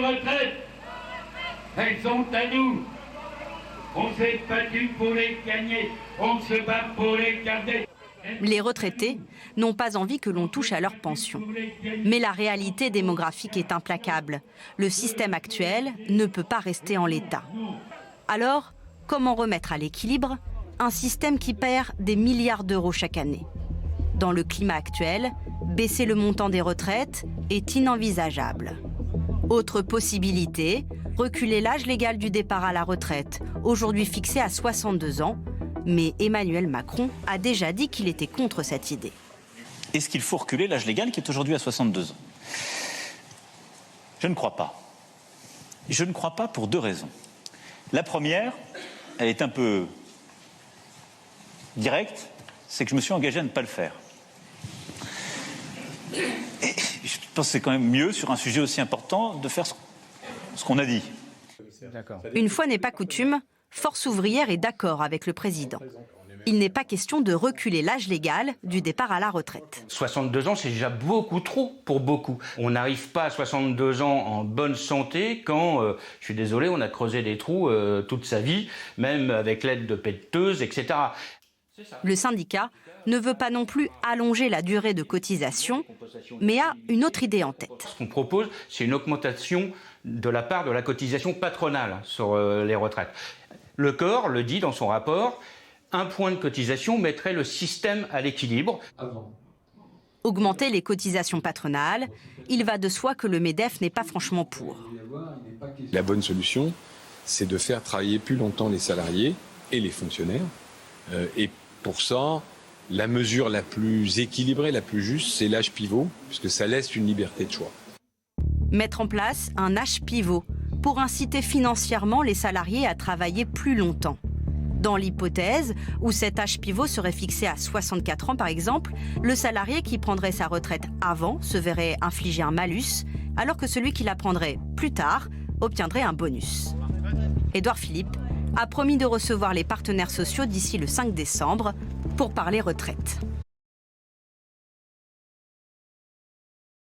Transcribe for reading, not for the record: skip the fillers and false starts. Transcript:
retraites, elles sont à nous. On s'est battu pour les gagner, on se bat pour les garder. Les retraités n'ont pas envie que l'on touche à leur pension. Mais la réalité démographique est implacable. Le système actuel ne peut pas rester en l'état. Alors, comment remettre à l'équilibre un système qui perd des milliards d'euros chaque année? Dans le climat actuel, baisser le montant des retraites est inenvisageable. Autre possibilité, reculer l'âge légal du départ à la retraite, aujourd'hui fixé à 62 ans. Mais Emmanuel Macron a déjà dit qu'il était contre cette idée. Est-ce qu'il faut reculer l'âge légal qui est aujourd'hui à 62 ans? Je ne crois pas. Je ne crois pas pour deux raisons. La première, elle est un peu directe, c'est que je me suis engagé à ne pas le faire. Et je pense que c'est quand même mieux, sur un sujet aussi important, de faire ce qu'on a dit. Une fois n'est pas coutume, Force ouvrière est d'accord avec le président. Il n'est pas question de reculer l'âge légal du départ à la retraite. 62 ans, c'est déjà beaucoup trop pour beaucoup. On n'arrive pas à 62 ans en bonne santé quand, je suis désolé, on a creusé des trous toute sa vie, même avec l'aide de pêteuses, etc. Le syndicat ne veut pas non plus allonger la durée de cotisation, mais a une autre idée en tête. Ce qu'on propose, c'est une augmentation de la part de la cotisation patronale sur les retraites. Le corps le dit dans son rapport, un point de cotisation mettrait le système à l'équilibre. Augmenter les cotisations patronales, il va de soi que le MEDEF n'est pas franchement pour. La bonne solution, c'est de faire travailler plus longtemps les salariés et les fonctionnaires. Et pour ça, la mesure la plus équilibrée, la plus juste, c'est l'âge pivot, puisque ça laisse une liberté de choix. Mettre en place un âge pivot pour inciter financièrement les salariés à travailler plus longtemps. Dans l'hypothèse où cet âge pivot serait fixé à 64 ans par exemple, le salarié qui prendrait sa retraite avant se verrait infliger un malus, alors que celui qui la prendrait plus tard obtiendrait un bonus. Édouard Philippe a promis de recevoir les partenaires sociaux d'ici le 5 décembre pour parler retraite.